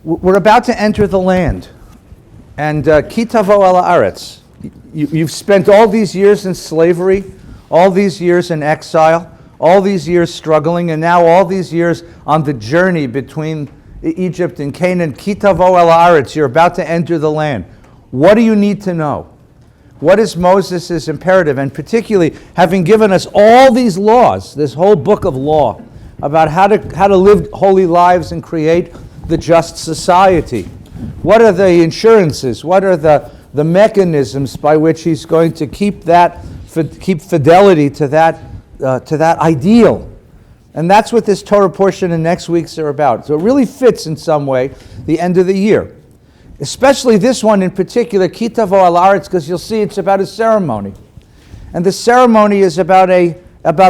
We're about to enter the land. And Ki Tavo ala Aretz. You've spent all these years in slavery, all these years in exile, all these years struggling, and now all these years on the journey between Egypt and Canaan. Ki Tavo ala Aretz. You're about to enter the land. What do you need to know? What is Moses' imperative? And particularly, having given us all these laws, this whole book of law, about how to live holy lives and create the just society. What are the insurances? What are the mechanisms by which he's going to keep fidelity to that ideal? And that's what this Torah portion and next week's are about. So it really fits in some way the end of the year. Especially this one in particular, Ki Tavo ala Aretz, because you'll see it's about a ceremony. And the ceremony is about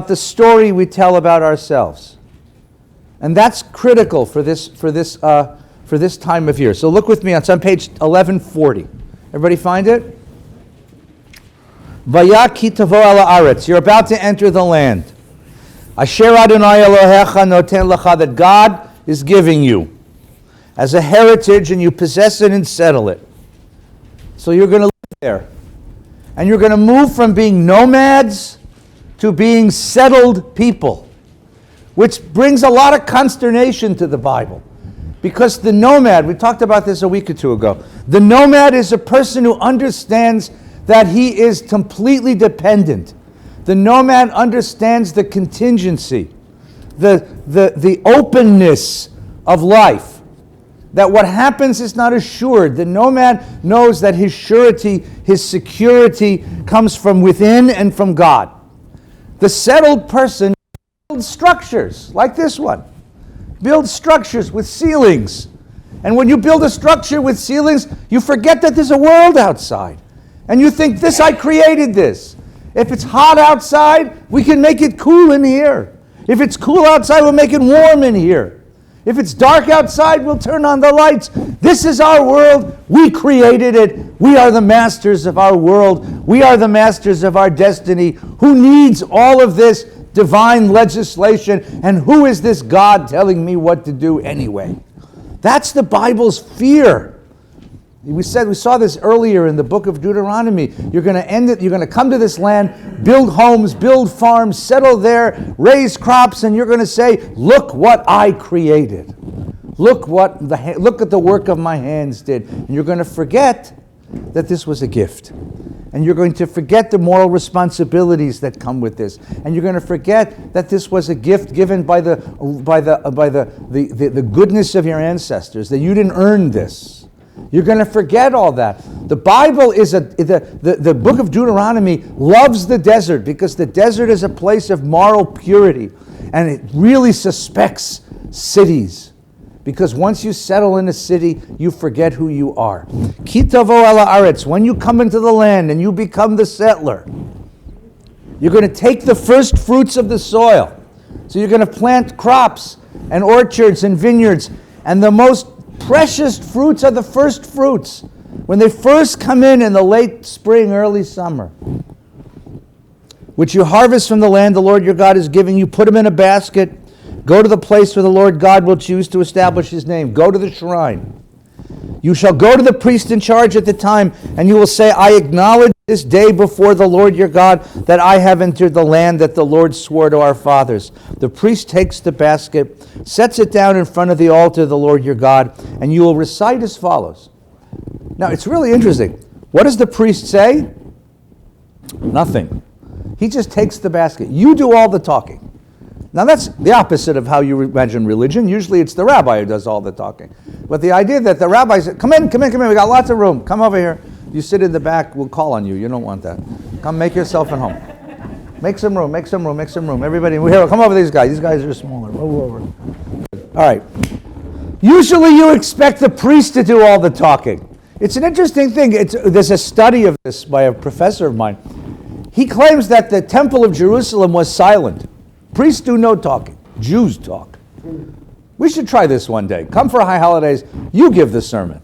the story we tell about ourselves. And that's critical for this time of year. So look with me, it's on page 1140. Everybody find it? Vaya Ki Tavo ala Aretz. You're about to enter the land. Asher Adonai Elohecha noten lecha, that God is giving you as a heritage, and you possess it and settle it. So you're going to live there. And you're going to move from being nomads to being settled people, which brings a lot of consternation to the Bible. Because the nomad, we talked about this a week or two ago, the nomad is a person who understands that he is completely dependent. The nomad understands the contingency, the openness of life. That what happens is not assured. The nomad knows that his surety, his security comes from within and from God. The settled person builds structures like this one. Build structures with ceilings. And when you build a structure with ceilings, you forget that there's a world outside. And you think, I created this. If it's hot outside, we can make it cool in here. If it's cool outside, we'll make it warm in here. If it's dark outside, we'll turn on the lights. This is our world. We created it. We are the masters of our world. We are the masters of our destiny. Who needs all of this divine legislation? And who is this God telling me what to do anyway? That's the Bible's fear. We saw this earlier in the book of Deuteronomy. You're going to end it. You're going to come to this land, build homes, build farms, settle there, raise crops, and you're going to say, "Look what I created. Look at the work of my hands did." And you're going to forget that this was a gift, and you're going to forget the moral responsibilities that come with this, and you're going to forget that this was a gift given by the goodness of your ancestors. That you didn't earn this. You're going to forget all that. The Bible is the book of Deuteronomy loves the desert because the desert is a place of moral purity, and it really suspects cities. Because once you settle in a city, you forget who you are. Ki Tavo ala Aretz, when you come into the land and you become the settler, you're going to take the first fruits of the soil. So you're going to plant crops and orchards and vineyards, and the most precious fruits are the first fruits. When they first come in the late spring, early summer, which you harvest from the land the Lord your God is giving you, put them in a basket, go to the place where the Lord God will choose to establish his name. Go to the shrine. You shall go to the priest in charge at the time, and you will say, "I acknowledge this day before the Lord your God that I have entered the land that the Lord swore to our fathers." The priest takes the basket, sets it down in front of the altar of the Lord your God, and you will recite as follows. Now, it's really interesting. What does the priest say? Nothing. He just takes the basket. You do all the talking. Now, that's the opposite of how you imagine religion. Usually it's the rabbi who does all the talking. But the idea that the rabbi said, come in, we got lots of room. Come over here. You sit in the back, we'll call on you. You don't want that. Come make yourself at home. Make some room. Everybody, here, come over these guys. These guys are smaller. Move over. All right. Usually you expect the priest to do all the talking. It's an interesting thing. There's a study of this by a professor of mine. He claims that the Temple of Jerusalem was silent. Priests do no talking. Jews talk. We should try this one day. Come for high holidays. You give the sermon.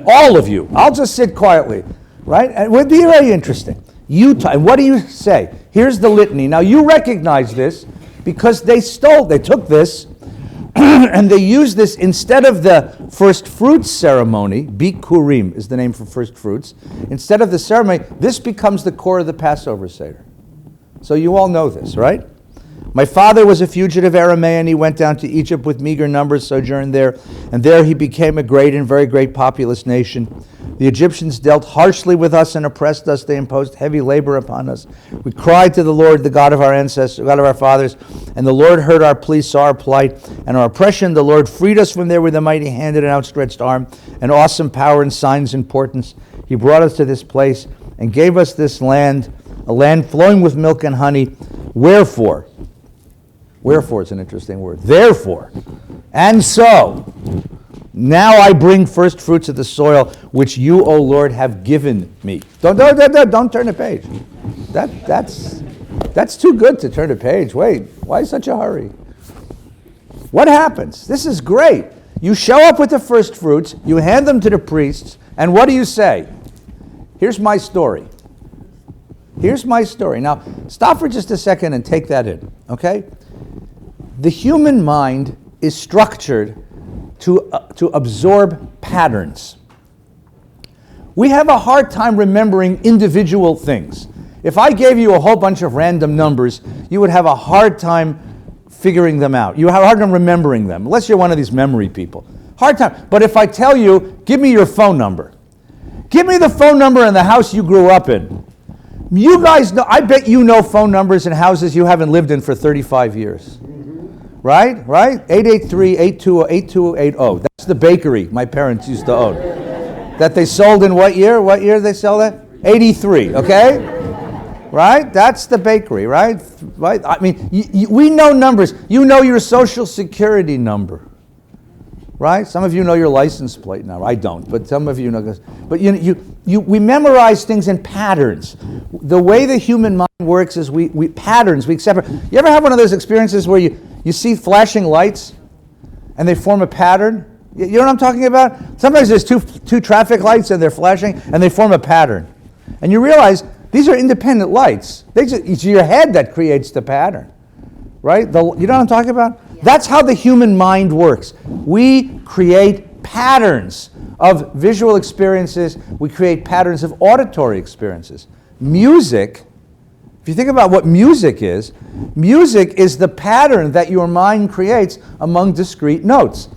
All of you. I'll just sit quietly. Right? And it would be very interesting. What do you say? Here's the litany. Now you recognize this because they took this And they use this instead of the first fruits ceremony. Bikurim is the name for first fruits. Instead of the ceremony, this becomes the core of the Passover Seder. So you all know this, right? My father was a fugitive Aramaean. He went down to Egypt with meager numbers, sojourned there, and there he became a great and very great populous nation. The Egyptians dealt harshly with us and oppressed us. They imposed heavy labor upon us. We cried to the Lord, the God of our ancestors, God of our fathers, and the Lord heard our plea, saw our plight, and our oppression. The Lord freed us from there with a mighty hand and an outstretched arm, an awesome power and signs and portents. He brought us to this place and gave us this land, a land flowing with milk and honey. Wherefore is an interesting word. Therefore, and so, now I bring first fruits of the soil, which you, O Lord, have given me. Don't turn the page. That's too good to turn the page. Wait, why such a hurry? What happens? This is great. You show up with the first fruits, you hand them to the priests, and what do you say? Here's my story. Here's my story. Now, stop for just a second and take that in, okay? The human mind is structured to absorb patterns. We have a hard time remembering individual things. If I gave you a whole bunch of random numbers, you would have a hard time figuring them out. You have a hard time remembering them, unless you're one of these memory people. Hard time. But if I tell you, give me your phone number. Give me the phone number in the house you grew up in. You guys know, I bet you know phone numbers in houses you haven't lived in for 35 years. Right? 883-820-8280. That's the bakery my parents used to own. That they sold in what year? What year did they sell that? 83, okay? Right? That's the bakery, right? I mean, we know numbers. You know your social security number. Right? Some of you know your license plate now. I don't, but some of you know this. But we memorize things in patterns. The way the human mind works is we patterns, we accept. You ever have one of those experiences where you see flashing lights and they form a pattern? You know what I'm talking about? Sometimes there's two traffic lights and they're flashing and they form a pattern. And you realize these are independent lights. It's your head that creates the pattern. Right? You know what I'm talking about? Yeah. That's how the human mind works. We create patterns of visual experiences. We create patterns of auditory experiences. Music, if you think about what music is the pattern that your mind creates among discrete notes.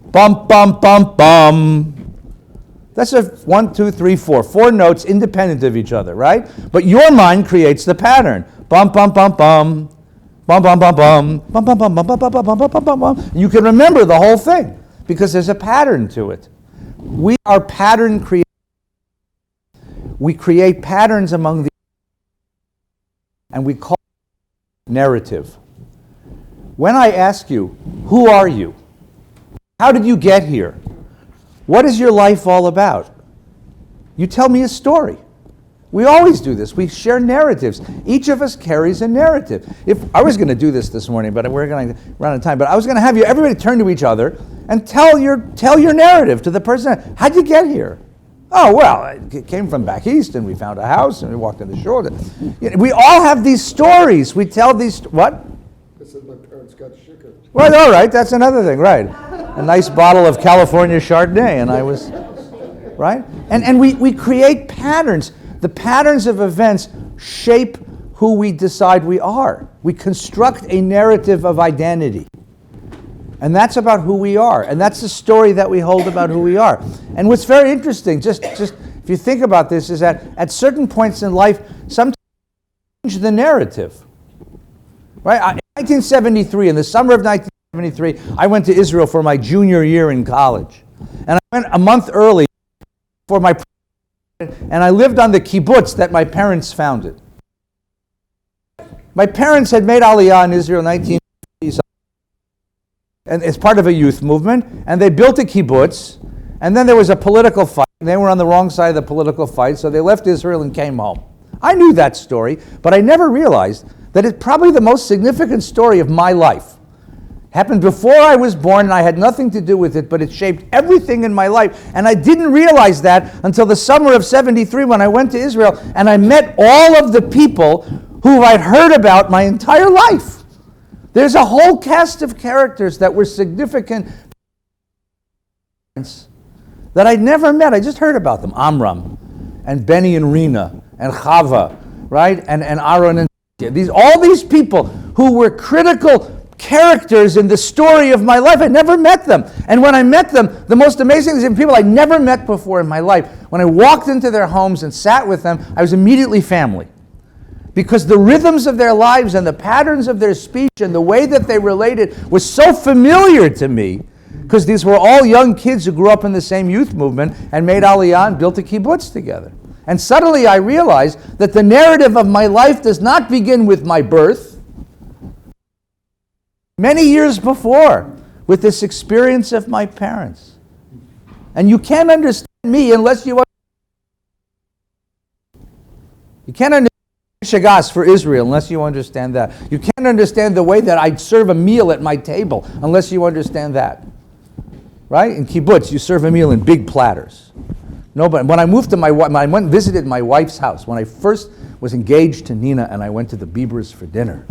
Bum, bum, bum, bum. That's 1, 2, 3, 4. 4 notes independent of each other, right? But your mind creates the pattern. Bum, bum, bum, bum. Bum, bum, bum, bum. Bum, bum, bum, bum, bum, bum, bum, bum, bum, bum, bum. You can remember the whole thing because there's a pattern to it. We are pattern creators. We create patterns among the and we call it narrative. When I ask you, who are you? How did you get here? What is your life all about? You tell me a story. We always do this. We share narratives. Each of us carries a narrative. If I was going to do this morning, but we're going to run out of time, but I was going to have everybody turn to each other and tell your narrative to the person. How'd you get here? Oh, well, it came from back east, and we found a house, and we walked on the shore. We all have these stories. We tell these, what? I said my parents got sugar. Well, all right, that's another thing, right. A nice bottle of California Chardonnay, and I was, right? And we create patterns. The patterns of events shape who we decide we are. We construct a narrative of identity. And that's about who we are. And that's the story that we hold about who we are. And what's very interesting, just if you think about this, is that at certain points in life, sometimes we change the narrative. Right? In 1973, in the summer of 1973, I went to Israel for my junior year in college. And I went a month early for my and I lived on the kibbutz that my parents founded. My parents had made Aliyah in Israel in 1950s, and as part of a youth movement, and they built a kibbutz, and then there was a political fight, and they were on the wrong side of the political fight, so they left Israel and came home. I knew that story, but I never realized that it's probably the most significant story of my life. Happened before I was born, and I had nothing to do with it, but it shaped everything in my life. And I didn't realize that until the summer of 73 when I went to Israel, and I met all of the people who I'd heard about my entire life. There's a whole cast of characters that were significant that I'd never met. I just heard about them. Amram and Benny and Rena and Chava, right? And Aaron and all these people who were critical characters in the story of my life. I never met them. And when I met them, the most amazing thing is people I'd never met before in my life. When I walked into their homes and sat with them, I was immediately family. Because the rhythms of their lives and the patterns of their speech and the way that they related was so familiar to me, because these were all young kids who grew up in the same youth movement and made Aliyah and built a kibbutz together. And suddenly I realized that the narrative of my life does not begin with my birth. Many years before, with this experience of my parents. And you can't understand me unless you can't understand Shagas for Israel unless you understand that. You can't understand the way that I'd serve a meal at my table unless you understand that. Right? In kibbutz, you serve a meal in big platters. Nobody. When I moved to I went and visited my wife's house. When I first was engaged to Nina and I went to the Biebers for dinner,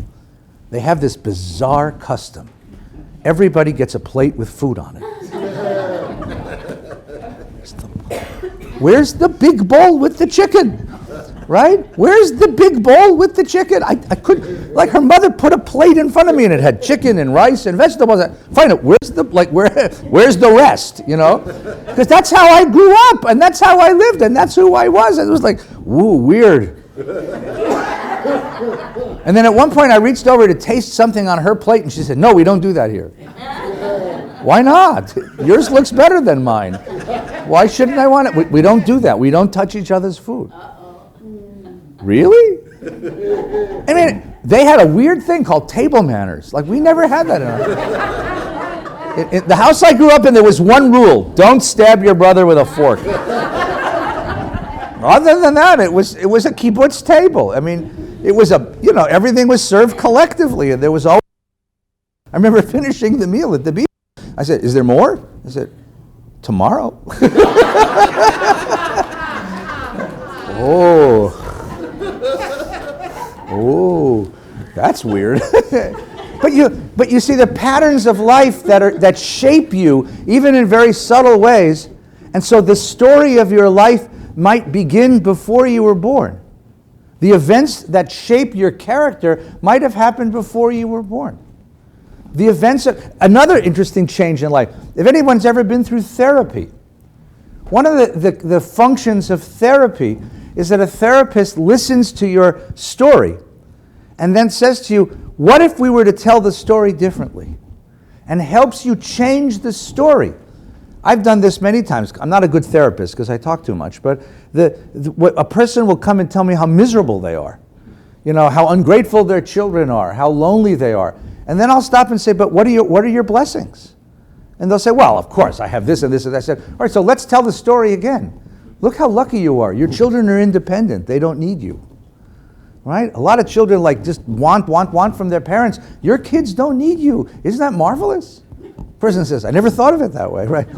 they have this bizarre custom. Everybody gets a plate with food on it. Where's the big bowl with the chicken? Right? Where's the big bowl with the chicken? I couldn't, like her mother put a plate in front of me and it had chicken and rice and vegetables. Find it, where's the rest, you know? Because that's how I grew up and that's how I lived and that's who I was. And it was like, woo, weird. And then at one point I reached over to taste something on her plate and she said, no, we don't do that here. Why not? Yours looks better than mine. Why shouldn't I want it? We don't do that. We don't touch each other's food. Really? I mean, they had a weird thing called table manners. Like, we never had that in our... In the house I grew up in, there was one rule. Don't stab your brother with a fork. Other than that, it was a kibbutz table. I mean, it was everything was served collectively. And there was always... I remember finishing the meal at the beach. I said, is there more? I said, tomorrow. Oh, that's weird. But you see the patterns of life that shape you, even in very subtle ways. And so the story of your life might begin before you were born. The events that shape your character might have happened before you were born. The events another interesting change in life. If anyone's ever been through therapy, one of the functions of therapy is that a therapist listens to your story and then says to you, what if we were to tell the story differently? And helps you change the story. I've done this many times. I'm not a good therapist because I talk too much, but a person will come and tell me how miserable they are, how ungrateful their children are, how lonely they are. And then I'll stop and say, but what are your blessings? And they'll say, well, of course, I have this and this and that. I said, all right, so let's tell the story again. Look how lucky you are. Your children are independent. They don't need you. Right? A lot of children just want from their parents. Your kids don't need you. Isn't that marvelous? Person says, I never thought of it that way, right?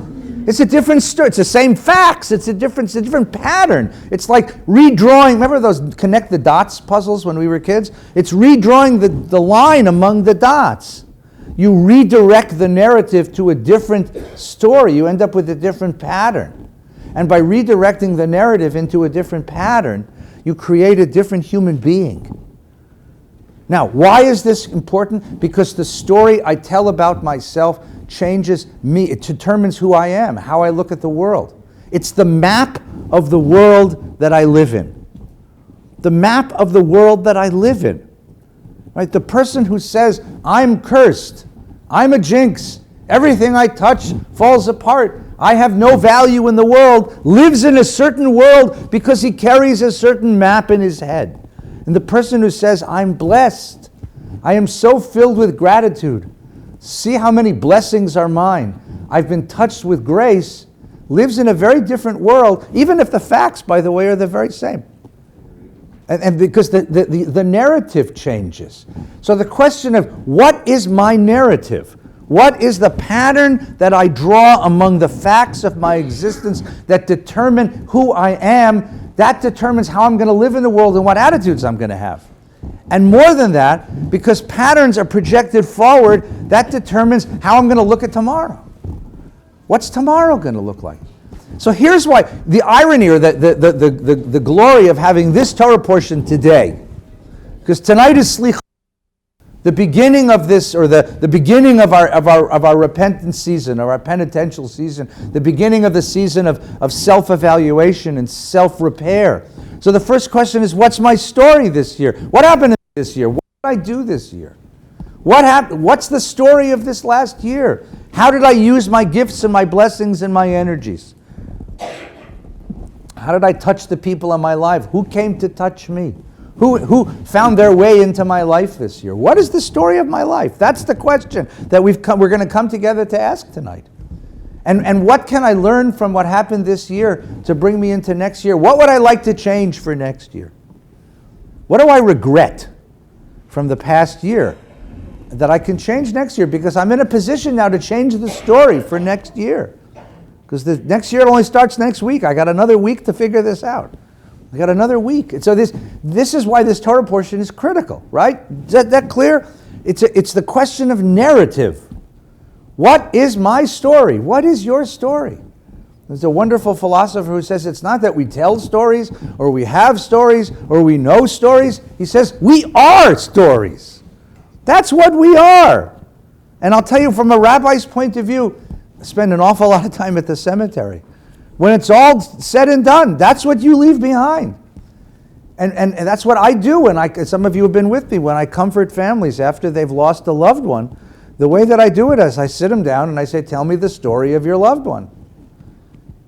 It's a different story. It's the same facts. It's a different pattern. It's like redrawing. Remember those connect the dots puzzles when we were kids? It's redrawing the line among the dots. You redirect the narrative to a different story. You end up with a different pattern. And by redirecting the narrative into a different pattern, you create a different human being. Now, why is this important? Because the story I tell about myself changes me. It determines who I am, how I look at the world. It's the map of the world that I live in. The map of the world that I live in. Right? The person who says, I'm cursed, I'm a jinx, everything I touch falls apart, I have no value in the world, lives in a certain world because he carries a certain map in his head. And the person who says, I'm blessed, I am so filled with gratitude, see how many blessings are mine, I've been touched with grace, lives in a very different world, even if the facts, by the way, are the very same. And because the narrative changes. So the question of what is my narrative? What is the pattern that I draw among the facts of my existence that determine who I am? That determines how I'm going to live in the world and what attitudes I'm going to have. And more than that, because patterns are projected forward, that determines how I'm going to look at tomorrow. What's tomorrow going to look like? So here's why, the irony or the glory of having this Torah portion today, because tonight is Slicha, the beginning of this, or the beginning of our repentance season, or our penitential season, the beginning of the season of self-evaluation and self-repair. So the first question is, what's my story this year? What happened this year? What did I do this year? What happened? What's the story of this last year? How did I use my gifts and my blessings and my energies? How did I touch the people in my life? Who came to touch me? Who found their way into my life this year? What is the story of my life? That's the question that we're going to come together to ask tonight. And what can I learn from what happened this year to bring me into next year? What would I like to change for next year? What do I regret from the past year that I can change next year? Because I'm in a position now to change the story for next year. Because the next year only starts next week. I got another week to figure this out. I got another week. And so this is why this Torah portion is critical, right? Is that clear? It's the question of narrative. What is my story? What is your story? There's a wonderful philosopher who says it's not that we tell stories, or we have stories, or we know stories. He says we are stories. That's what we are. And I'll tell you, from a rabbi's point of view, I spend an awful lot of time at the cemetery. When it's all said and done, that's what you leave behind. And that's what I do. And some of you have been with me when I comfort families after they've lost a loved one. The way that I do it is I sit them down and I say, tell me the story of your loved one.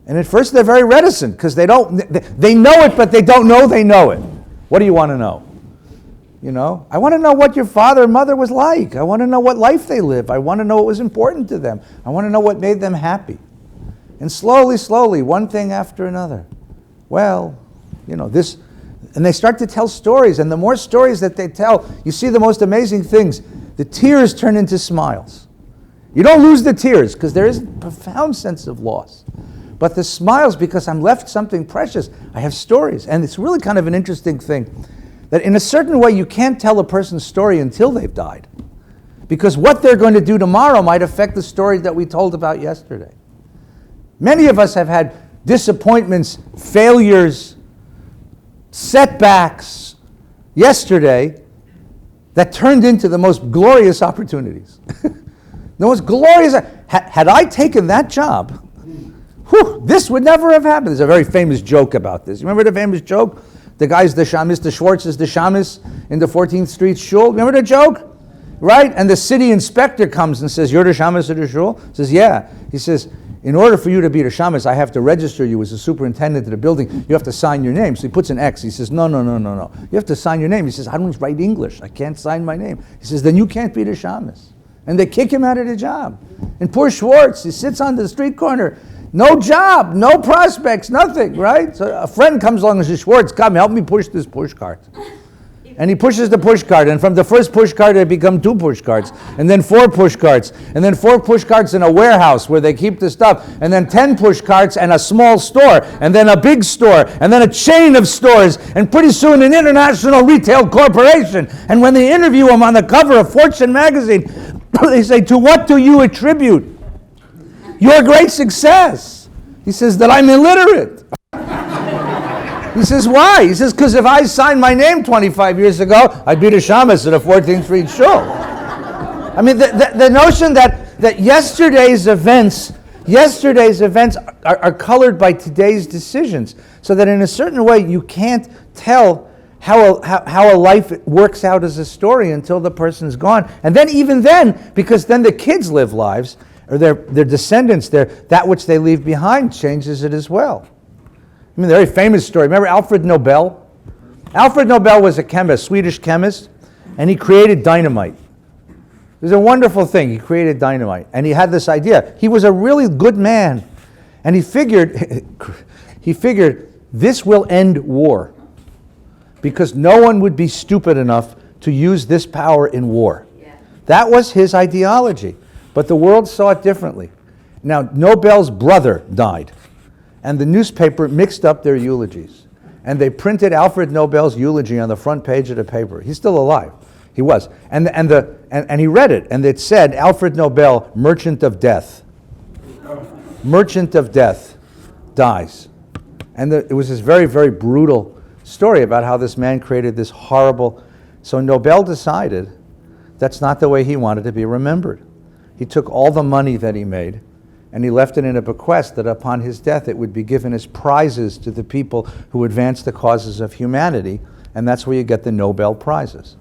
And at first they're very reticent because they know it, but they don't know they know it. What do you want to know? You know, I want to know what your father and mother was like. I want to know what life they lived. I want to know what was important to them. I want to know what made them happy. And slowly, one thing after another. Well, you know, this, and they start to tell stories, and the more stories that they tell, you see the most amazing things. The tears turn into smiles. You don't lose the tears, because there is a profound sense of loss. But the smiles, because I'm left something precious. I have stories, and it's really kind of an interesting thing, that in a certain way you can't tell a person's story until they've died. Because what they're going to do tomorrow might affect the story that we told about yesterday. Many of us have had disappointments, failures, setbacks yesterday that turned into the most glorious opportunities. The most glorious. Had I taken that job, this would never have happened. There's a very famous joke about this. You remember the famous joke? The guy's the shamus, the Schwartz is the shamus in the 14th Street shul. Remember the joke? Right? And the city inspector comes and says, you're the shamus of the shul? Says, yeah. He says, in order for you to be the shamus, I have to register you as a superintendent of the building. You have to sign your name. So he puts an X. He says, no. You have to sign your name. He says, I don't write English. I can't sign my name. He says, then you can't be the shamus. And they kick him out of the job. And poor Schwartz, he sits on the street corner. No job, no prospects, nothing, right? So a friend comes along and says, Schwartz, come, help me push this push cart. And he pushes the push cart, and from the first push cart, it become 2 push carts, and then 4 push carts, and then 4 push carts in a warehouse where they keep the stuff, and then 10 push carts and a small store, and then a big store, and then a chain of stores, and pretty soon an international retail corporation. And when they interview him on the cover of Fortune magazine, they say, to what do you attribute your great success? He says, that I'm illiterate. He says, why? He says, because if I signed my name 25 years ago, I'd be the shamus at a 14th Street shul. I mean, the notion that yesterday's events are colored by today's decisions, so that in a certain way you can't tell how a life works out as a story until the person's gone. And then even then, because then the kids live lives, or their descendants, that which they leave behind changes it as well. I mean, the very famous story. Remember Alfred Nobel? Alfred Nobel was a chemist, Swedish chemist, and he created dynamite. It was a wonderful thing. He created dynamite, and he had this idea. He was a really good man, and he figured this will end war, because no one would be stupid enough to use this power in war. Yeah. That was his ideology, but the world saw it differently. Now, Nobel's brother died, and the newspaper mixed up their eulogies. and they printed Alfred Nobel's eulogy on the front page of the paper. He's still alive. He was. And he read it, and it said, Alfred Nobel, merchant of death. Merchant of death dies. And it was this very, very brutal story about how this man created this horrible... So Nobel decided that's not the way he wanted to be remembered. He took all the money that he made, and he left it in a bequest that upon his death it would be given as prizes to the people who advanced the causes of humanity, and that's where you get the Nobel Prizes.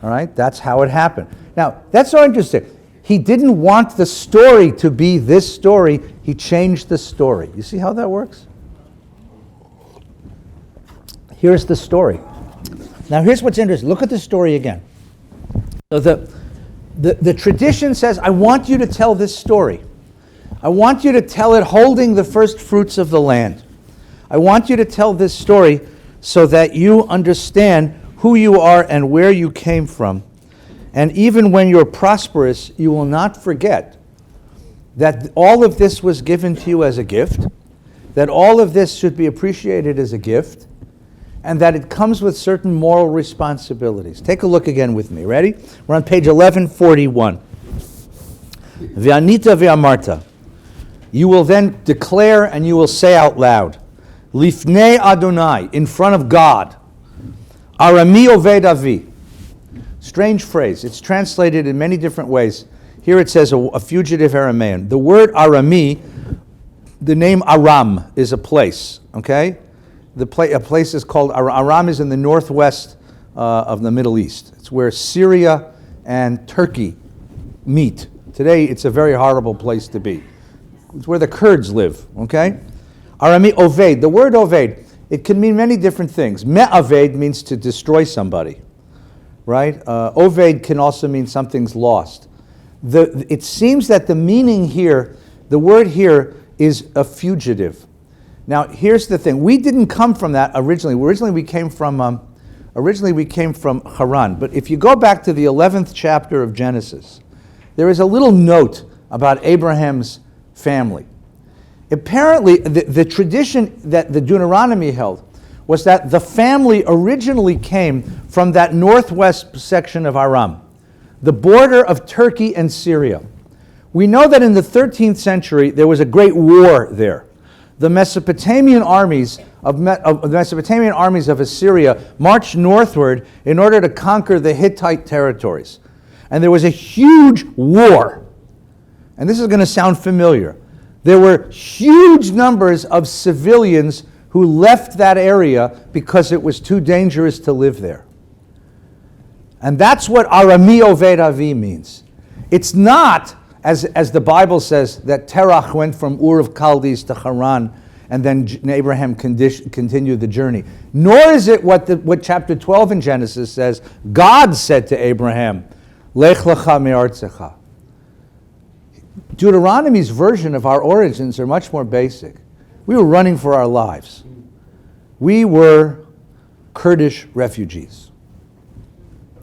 All right? That's how it happened. Now, that's so interesting. He didn't want the story to be this story. He changed the story. You see how that works? Here's the story. Now, here's what's interesting. Look at the story again. So the tradition says, I want you to tell this story. I want you to tell it holding the first fruits of the land. I want you to tell this story so that you understand who you are and where you came from. And even when you're prosperous, you will not forget that all of this was given to you as a gift, that all of this should be appreciated as a gift, and that it comes with certain moral responsibilities. Take a look again with me. Ready? We're on page 1141. Ve'anita ve'amarta. You will then declare and you will say out loud, Lifnei Adonai, in front of God, Arami oved avi. Strange phrase. It's translated in many different ways. Here it says a fugitive Aramean. The word Arami, the name Aram is a place, okay? A place is called, Aram is in the northwest of the Middle East. It's where Syria and Turkey meet. Today, it's a very horrible place to be. It's where the Kurds live, okay? Arami Oved, the word Oved, it can mean many different things. Me'aved means to destroy somebody, right? Oved can also mean something's lost. It seems that the meaning here, the word here is a fugitive. Now, here's the thing. We didn't come from that originally. Originally, we came from Haran. But if you go back to the 11th chapter of Genesis, there is a little note about Abraham's family. Apparently, the tradition that the Deuteronomy held was that the family originally came from that northwest section of Aram, the border of Turkey and Syria. We know that in the 13th century, there was a great war there. The Mesopotamian armies of Assyria marched northward in order to conquer the Hittite territories. And there was a huge war. And this is going to sound familiar. There were huge numbers of civilians who left that area because it was too dangerous to live there. And that's what Arami Oved Avi means. It's not, as the Bible says, that Terach went from Ur of Chaldees to Haran and then Abraham continued the journey. Nor is it what chapter 12 in Genesis says. God said to Abraham, Lech lecha me'artzecha. Deuteronomy's version of our origins are much more basic. We were running for our lives. We were Kurdish refugees.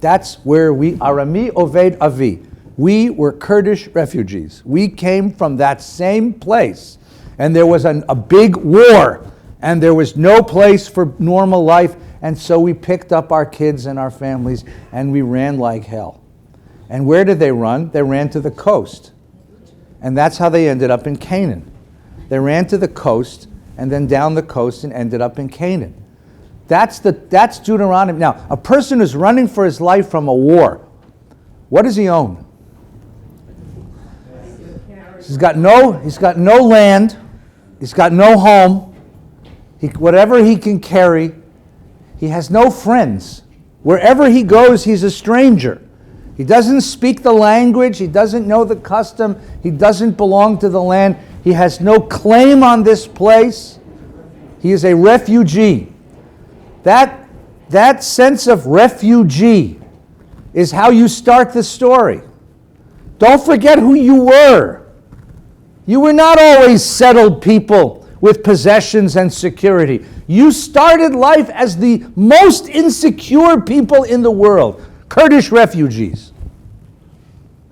That's where Arami Oved Avi. We were Kurdish refugees. We came from that same place. And there was a big war. And there was no place for normal life. And so we picked up our kids and our families and we ran like hell. And where did they run? They ran to the coast. And that's how they ended up in Canaan. They ran to the coast and then down the coast and ended up in Canaan. That's Deuteronomy. Now, a person who's running for his life from a war, what does he own? He's got no land. He's got no home. Whatever he can carry. He has no friends. Wherever he goes, he's a stranger. He doesn't speak the language. He doesn't know the custom. He doesn't belong to the land. He has no claim on this place. He is a refugee. That sense of refugee is how you start the story. Don't forget who you were. You were not always settled people with possessions and security. You started life as the most insecure people in the world. Kurdish refugees.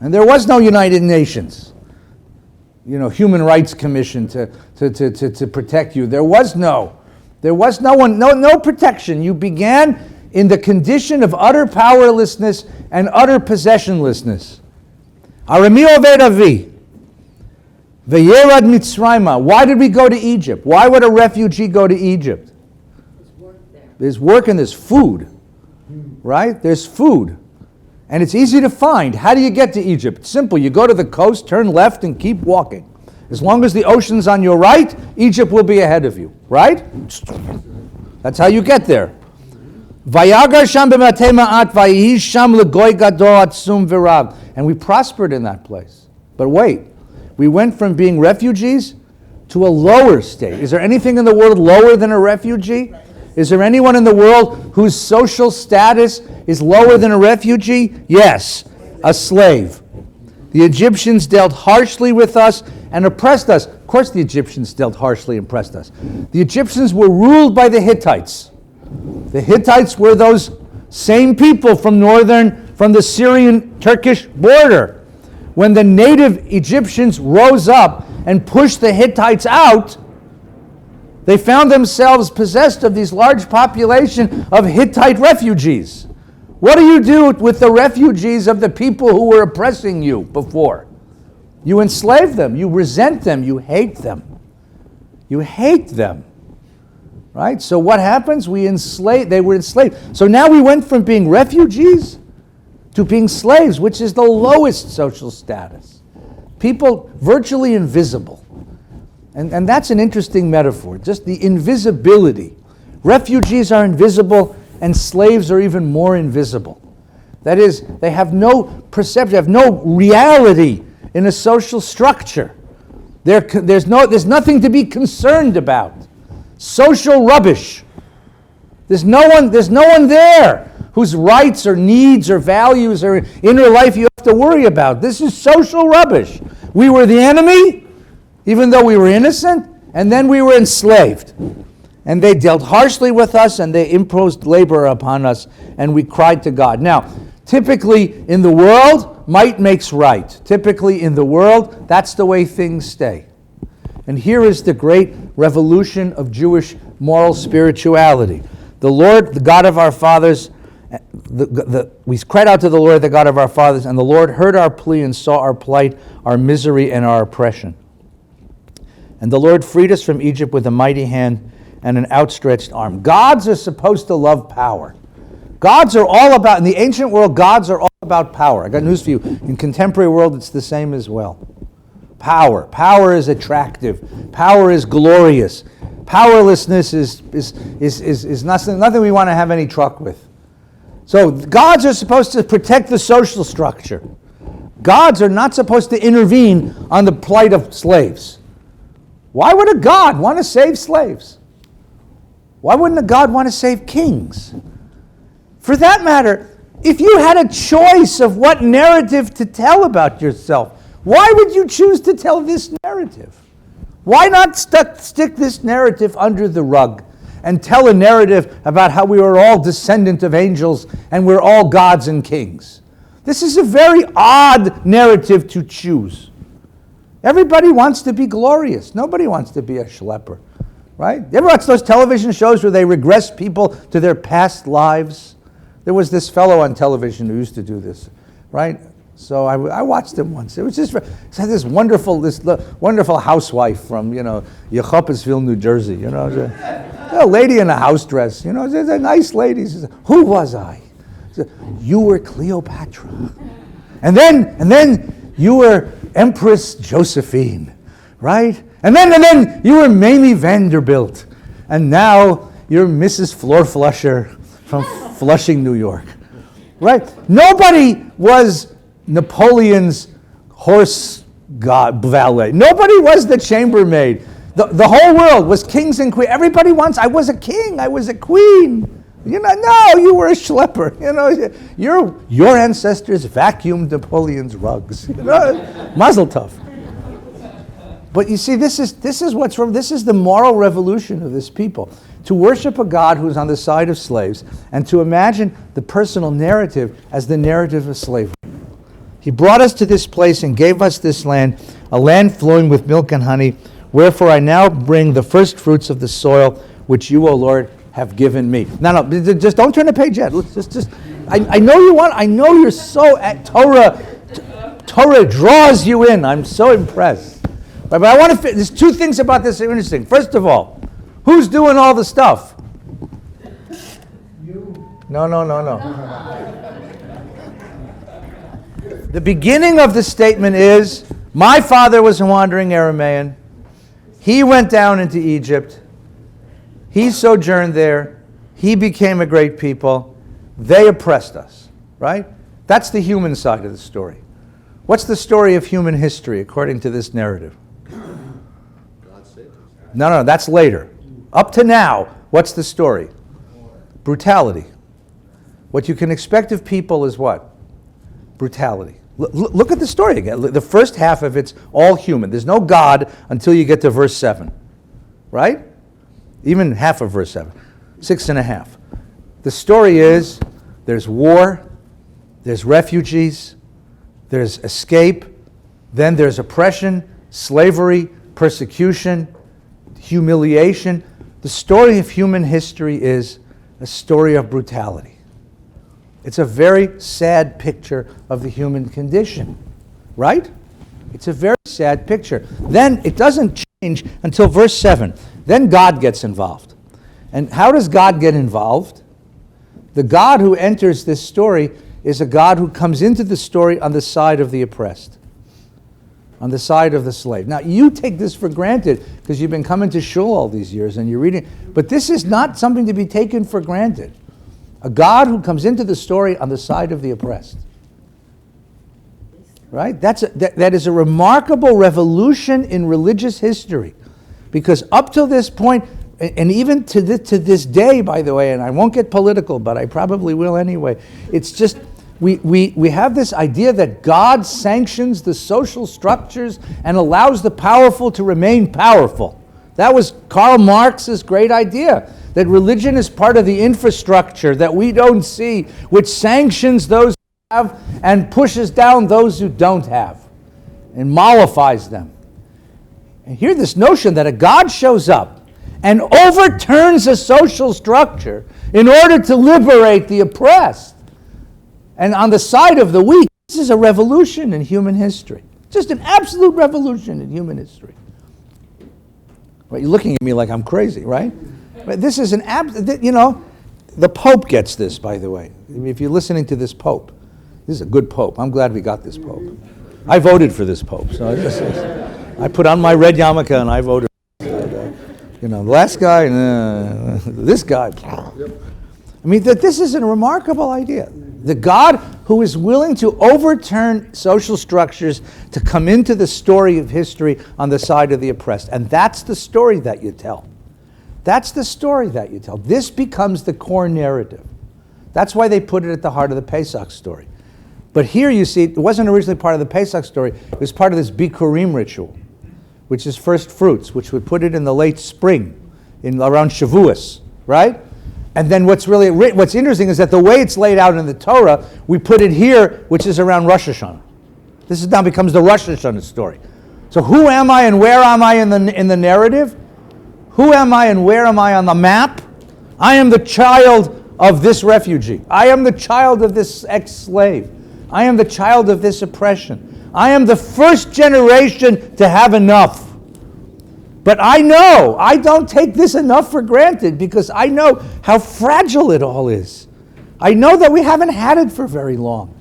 And there was no United Nations, Human Rights Commission to protect you. There was no There was no protection. You began in the condition of utter powerlessness and utter possessionlessness. Arami oved avi. V'yerad Mitzrayma. Why did we go to Egypt? Why would a refugee go to Egypt? There's work and there's food. Right? There's food. And it's easy to find. How do you get to Egypt? It's simple. You go to the coast, turn left, and keep walking. As long as the ocean's on your right, Egypt will be ahead of you. Right? That's how you get there. Vayagar sham b'matei ma'at vayihi sham legoy gadol atzum v'rav. And we prospered in that place. But wait. We went from being refugees to a lower state. Is there anything in the world lower than a refugee? Is there anyone in the world whose social status is lower than a refugee? Yes, a slave. The Egyptians dealt harshly with us and oppressed us. Of course the Egyptians dealt harshly and oppressed us. The Egyptians were ruled by the Hittites. The Hittites were those same people from the Syrian-Turkish border. When the native Egyptians rose up and pushed the Hittites out, they found themselves possessed of these large population of Hittite refugees. What do you do with the refugees of the people who were oppressing you before? You enslave them, you resent them, you hate them. You hate them. Right? So what happens? They were enslaved. So now we went from being refugees to being slaves, which is the lowest social status. People virtually invisible. And that's an interesting metaphor, just the invisibility. Refugees are invisible and slaves are even more invisible. That is, they have no perception, have no reality in a social structure. There's nothing to be concerned about. Social rubbish. There's no one there whose rights or needs or values or inner life you have to worry about. This is social rubbish. We were the enemy, even though we were innocent, and then we were enslaved. And they dealt harshly with us, and they imposed labor upon us, and we cried to God. Now, typically in the world, might makes right. Typically in the world, that's the way things stay. And here is the great revolution of Jewish moral spirituality. The Lord, the God of our fathers, we cried out to the Lord, the God of our fathers, and the Lord heard our plea and saw our plight, our misery, and our oppression. And the Lord freed us from Egypt with a mighty hand and an outstretched arm. Gods are supposed to love power. Gods are all about, in the ancient world, gods are all about power. I got news for you. In contemporary world, it's the same as well. Power. Power is attractive. Power is glorious. Powerlessness is nothing we want to have any truck with. So gods are supposed to protect the social structure. Gods are not supposed to intervene on the plight of slaves. Why would a god want to save slaves? Why wouldn't a god want to save kings? For that matter, if you had a choice of what narrative to tell about yourself, why would you choose to tell this narrative? Why not stick this narrative under the rug and tell a narrative about how we are all descendant of angels and we're all gods and kings? This is a very odd narrative to choose. Everybody wants to be glorious. Nobody wants to be a schlepper, right? You ever watch those television shows where they regress people to their past lives? There was this fellow on television who used to do this, right? So I watched him once. It was just this wonderful housewife from Yechopisville, New Jersey. A lady in a house dress. She's a nice lady. She said, "Who was I?" She said, "You were Cleopatra, and then you were Empress Josephine, right? And then you were Mamie Vanderbilt, and now you're Mrs. Floor Flusher from Flushing, New York, right? Nobody was Napoleon's horse valet. Nobody was the chambermaid. The whole world was kings and queens. Everybody wants, I was a king, I was a queen. No, you were a schlepper. Your ancestors vacuumed Napoleon's rugs. Mazel tov. But you see, this is the moral revolution of this people. To worship a God who is on the side of slaves and to imagine the personal narrative as the narrative of slavery. He brought us to this place and gave us this land, a land flowing with milk and honey. Wherefore I now bring the first fruits of the soil, which you, O Lord, have given me. No, just don't turn the page yet. Let's just. I know you want. I know you're so at Torah. Torah draws you in. I'm so impressed. But I want to. There's two things about this that are interesting. First of all, who's doing all the stuff? You. No. The beginning of the statement is, my father was a wandering Aramaean. He went down into Egypt. He sojourned there. He became a great people. They oppressed us, right? That's the human side of the story. What's the story of human history according to this narrative? God saved us. No, that's later. Up to now, what's the story? Brutality. What you can expect of people is what? Brutality. Look at the story again. The first half of it's all human. There's no God until you get to verse 7. Right? Even half of verse 7. 6.5. The story is there's war, there's refugees, there's escape, then there's oppression, slavery, persecution, humiliation. The story of human history is a story of brutality. It's a very sad picture of the human condition, right? It's a very sad picture. Then it doesn't change until verse 7. Then God gets involved. And how does God get involved? The God who enters this story is a God who comes into the story on the side of the oppressed, on the side of the slave. Now, you take this for granted because you've been coming to shul all these years and you're reading, but this is not something to be taken for granted. A God who comes into the story on the side of the oppressed. Right? That is a remarkable revolution in religious history. Because up till this point, and even to this day, by the way, and I won't get political, but I probably will anyway, it's just, we have this idea that God sanctions the social structures and allows the powerful to remain powerful. That was Karl Marx's great idea, that religion is part of the infrastructure that we don't see, which sanctions those who have and pushes down those who don't have and mollifies them. And here this notion that a God shows up and overturns a social structure in order to liberate the oppressed and on the side of the weak. This is a revolution in human history. Just an absolute revolution in human history. Well, you're looking at me like I'm crazy, right? But this is the Pope gets this, by the way. If you're listening to this Pope, this is a good Pope. I'm glad we got this Pope. I voted for this Pope. So I put on my red yarmulke and I voted. The last guy, this guy. I mean, this is a remarkable idea. The God who is willing to overturn social structures to come into the story of history on the side of the oppressed. And that's the story that you tell. That's the story that you tell. This becomes the core narrative. That's why they put it at the heart of the Pesach story. But here you see, it wasn't originally part of the Pesach story. It was part of this Bikurim ritual, which is first fruits, which would put it in the late spring, around Shavuos, right? And then what's interesting is that the way it's laid out in the Torah, we put it here, which is around Rosh Hashanah. This now becomes the Rosh Hashanah story. So who am I and where am I in the narrative? Who am I and where am I on the map? I am the child of this refugee. I am the child of this ex-slave. I am the child of this oppression. I am the first generation to have enough. But I know, I don't take this enough for granted because I know how fragile it all is. I know that we haven't had it for very long.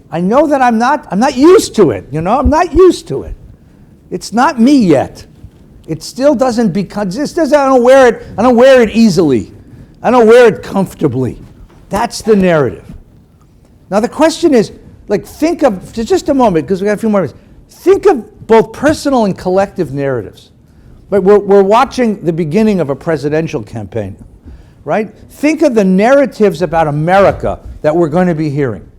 I know that I'm not used to it, I'm not used to it. It's not me yet. It still doesn't become, I don't wear it easily. I don't wear it comfortably. That's the narrative. Now the question is, think of, for just a moment, because we got a few more minutes, think of both personal and collective narratives. But we're watching the beginning of a presidential campaign, right? Think of the narratives about America that we're going to be hearing.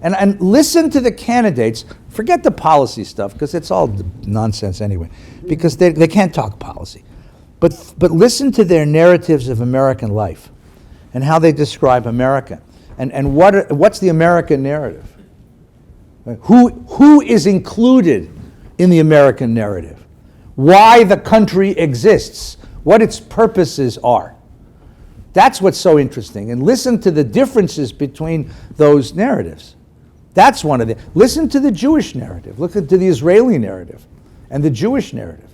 And listen to the candidates. Forget the policy stuff, because it's all nonsense anyway, because they can't talk policy. But listen to their narratives of American life and how they describe America. And what's the American narrative? Who is included in the American narrative? Why the country exists, what its purposes are. That's what's so interesting. And listen to the differences between those narratives. That's one of the... Listen to the Jewish narrative. Listen to the Israeli narrative and the Jewish narrative.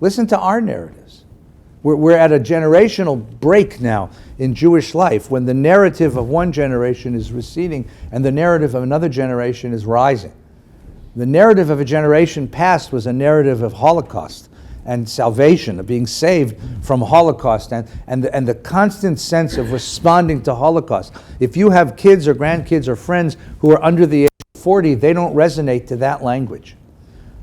Listen to our narratives. We're at a generational break now in Jewish life when the narrative of one generation is receding and the narrative of another generation is rising. The narrative of a generation past was a narrative of Holocaust and salvation, of being saved from Holocaust and the constant sense of responding to Holocaust. If you have kids or grandkids or friends who are under the age of 40, they don't resonate to that language.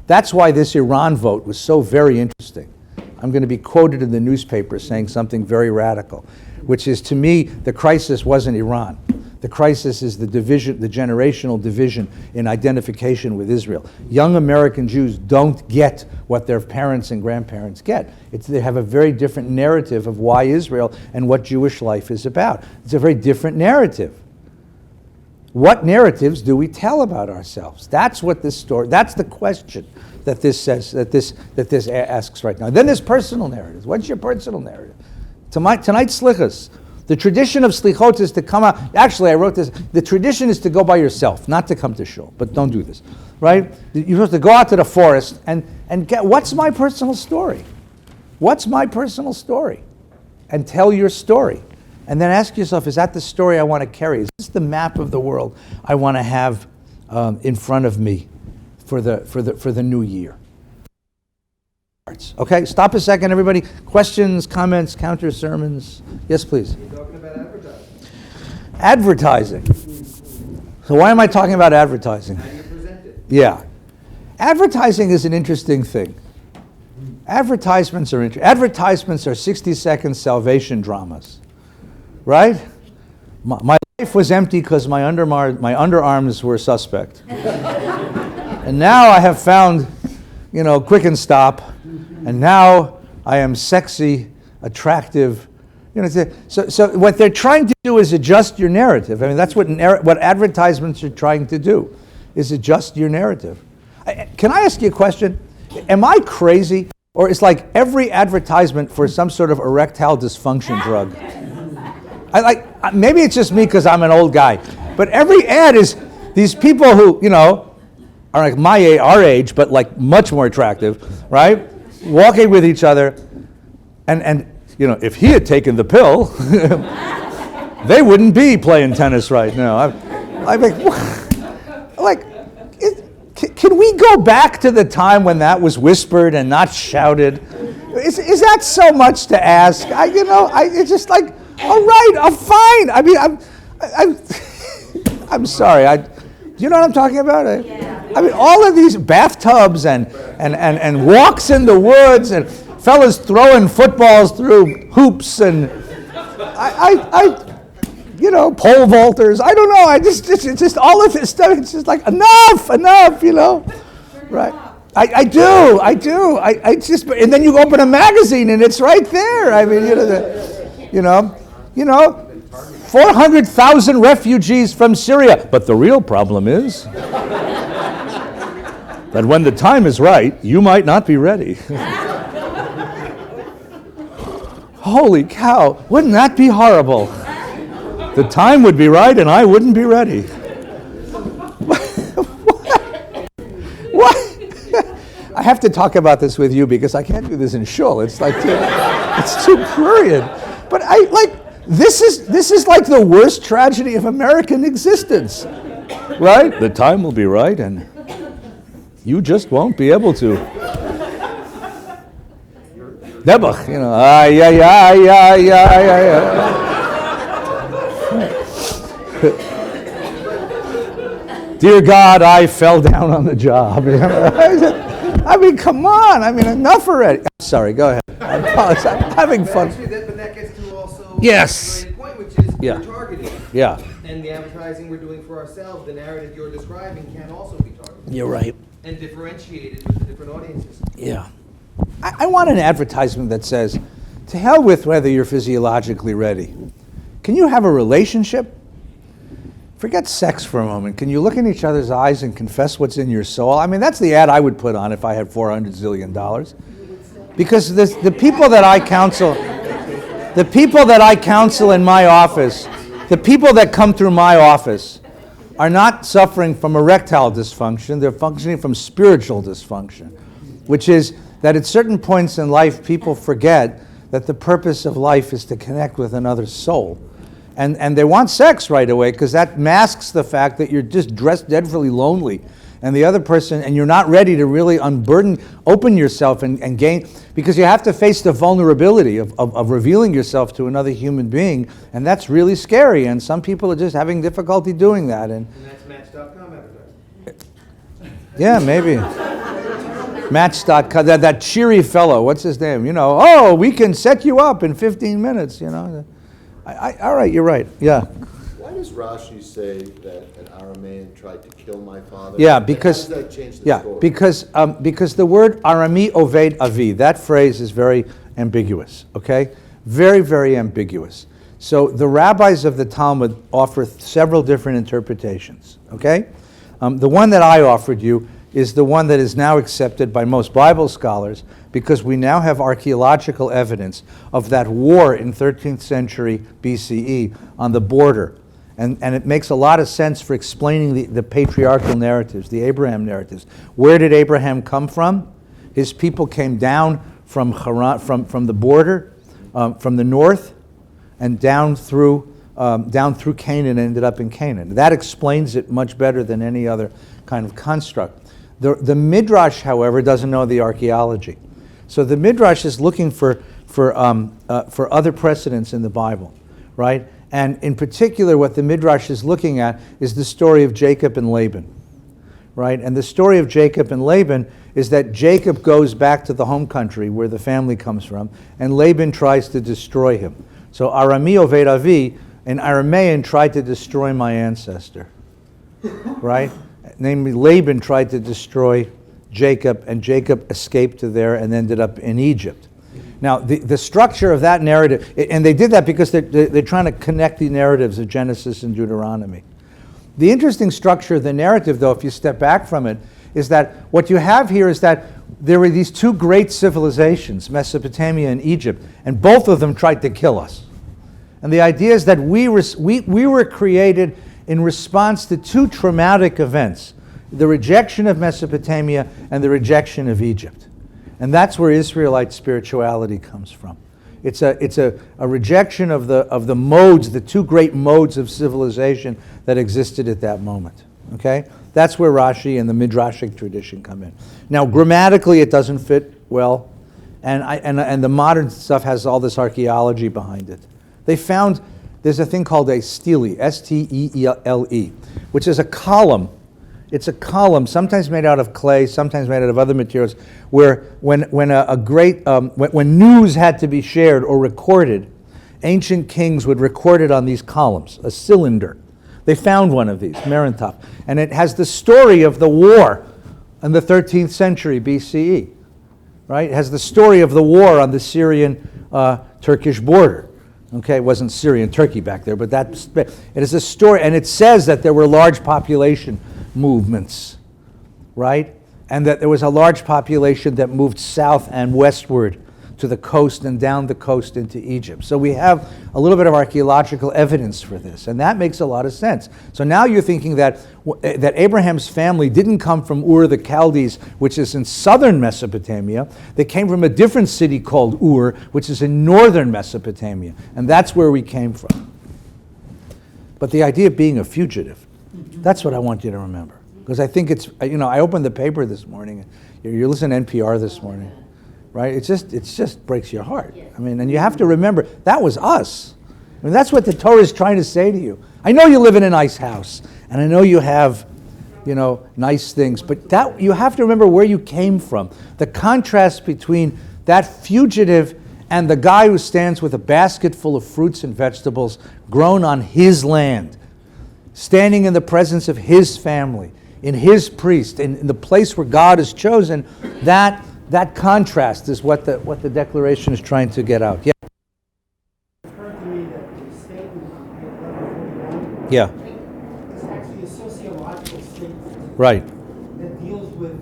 That's why this Iran vote was so very interesting. I'm going to be quoted in the newspaper saying something very radical, which is, to me, the crisis wasn't Iran. The crisis is the division, the generational division in identification with Israel. Young American Jews don't get what their parents and grandparents get. They have a very different narrative of why Israel and what Jewish life is about. It's a very different narrative. What narratives do we tell about ourselves? That's what this story, that's the question that this says, that this asks right now. Then there's personal narratives. What's your personal narrative? Tonight's slichos. The tradition of slichot is to come out. Actually, I wrote this. The tradition is to go by yourself, not to come to shul. But don't do this, right? You're supposed to go out to the forest and get, what's my personal story? What's my personal story? And tell your story. And then ask yourself, is that the story I want to carry? Is this the map of the world I want to have in front of me for the new year? Okay, stop a second, everybody. Questions, comments, counter sermons? Yes, please. You're talking about advertising. Advertising. So why am I talking about advertising? How do you present it? Yeah. Advertising is an interesting thing. Advertisements are 60-second salvation dramas, right? My life was empty because my underarms were suspect. And now I have found, Quick and Stop, and now I am sexy, attractive. So what they're trying to do is adjust your narrative. I mean, that's what advertisements are trying to do, is adjust your narrative. Can I ask you a question? Am I crazy? Or is like every advertisement for some sort of erectile dysfunction drug? Maybe it's just me because I'm an old guy, but every ad is these people who, are like our age, but like much more attractive, right? Walking with each other, and if he had taken the pill, they wouldn't be playing tennis right now. Can we go back to the time when that was whispered and not shouted? Is that so much to ask? It's just like, all right, I'm fine. I mean, I'm sorry. Do you know what I'm talking about? I mean, all of these bathtubs and walks in the woods and fellas throwing footballs through hoops and pole vaulters. I don't know. It's just all of this stuff. It's just like enough, right? I do. And then you open a magazine and it's right there. I mean, 400,000 refugees from Syria. But the real problem is that when the time is right, you might not be ready. Holy cow, wouldn't that be horrible? The time would be right and I wouldn't be ready. What? I have to talk about this with you because I can't do this in shul. It's like it's too prurient. But this is like the worst tragedy of American existence, right? The time will be right, and you just won't be able to. Nebuch, Dear God, I fell down on the job. I mean, come on. I mean, enough already. Sorry, go ahead. I apologize. I'm having fun. But that gets to also Yes. a point, which is Yeah. we're targeting. Yeah, And the advertising we're doing for ourselves, the narrative you're describing can also be targeted. you're right. And differentiated with the different audiences. Yeah. I want an advertisement that says, to hell with whether you're physiologically ready. Can you have a relationship? Forget sex for a moment. Can you look in each other's eyes and confess what's in your soul? I mean, that's the ad I would put on if I had $400 zillion. Because the people that I counsel, the people that I counsel in my office, the people that come through my office are not suffering from erectile dysfunction, they're functioning from spiritual dysfunction, which is that at certain points in life, people forget that the purpose of life is to connect with another soul. And they want sex right away because that masks the fact that you're just dressed dreadfully lonely. And the other person, and you're not ready to really open yourself and gain, because you have to face the vulnerability of revealing yourself to another human being, and that's really scary, and some people are just having difficulty doing that. And that's Match.com advertising. Yeah, maybe. Match.com, that cheery fellow, what's his name? Oh, we can set you up in 15 minutes, all right, you're right, yeah. Why does Rashi say that an Aramean tried to kill my father? Yeah, because how does that change the story? Because the word Arami Oved Avi, that phrase is very ambiguous, okay? Very, very ambiguous. So the rabbis of the Talmud offer several different interpretations, okay? The one that I offered you is the one that is now accepted by most Bible scholars because we now have archaeological evidence of that war in 13th century BCE on the border. And it makes a lot of sense for explaining the patriarchal narratives, the Abraham narratives. Where did Abraham come from? His people came down from Haran, from the border, from the north, and down through Canaan and ended up in Canaan. That explains it much better than any other kind of construct. The Midrash, however, doesn't know the archaeology. So the Midrash is looking for other precedents in the Bible, right? And in particular, what the Midrash is looking at is the story of Jacob and Laban, right? And the story of Jacob and Laban is that Jacob goes back to the home country where the family comes from, and Laban tries to destroy him. So Arami Oved Avi, an Aramean, tried to destroy my ancestor, right? Namely, Laban tried to destroy Jacob, and Jacob escaped to there and ended up in Egypt. Now, the structure of that narrative, and they did that because they're trying to connect the narratives of Genesis and Deuteronomy. The interesting structure of the narrative, though, if you step back from it, is that what you have here is that there were these two great civilizations, Mesopotamia and Egypt, and both of them tried to kill us. And the idea is that we were created in response to two traumatic events, the rejection of Mesopotamia and the rejection of Egypt. And that's where Israelite spirituality comes from. It's a rejection of the modes, the two great modes of civilization that existed at that moment. Okay? That's where Rashi and the Midrashic tradition come in. Now, grammatically, it doesn't fit well, and the modern stuff has all this archaeology behind it. There's a thing called a stele, S-T-E-L-E, which is a column. It's a column, sometimes made out of clay, sometimes made out of other materials, where when news had to be shared or recorded, ancient kings would record it on these columns, a cylinder. They found one of these, Merentov, and it has the story of the war in the 13th century BCE, right? It has the story of the war on the Syrian-Turkish border. Okay, it wasn't Syrian-Turkey back there, but it is a story, and it says that there were large population movements, right? And that there was a large population that moved south and westward to the coast and down the coast into Egypt. So we have a little bit of archaeological evidence for this, and that makes a lot of sense. So now you're thinking that Abraham's family didn't come from Ur the Chaldees, which is in southern Mesopotamia. They came from a different city called Ur, which is in northern Mesopotamia, and that's where we came from. But the idea of being a fugitive, that's what I want you to remember. Because I think it's, I opened the paper this morning. You're listening to NPR this morning, right? It just breaks your heart. I mean, and you have to remember, that was us. I mean, that's what the Torah is trying to say to you. I know you live in a nice house, and I know you have, nice things, but that you have to remember where you came from. The contrast between that fugitive and the guy who stands with a basket full of fruits and vegetables grown on his land, standing in the presence of his family, in his priest, in the place where God has chosen, that contrast is what the declaration is trying to get out. Yeah. It occurred to me that the statement on page 1141 Yeah. is actually a sociological statement Right. that deals with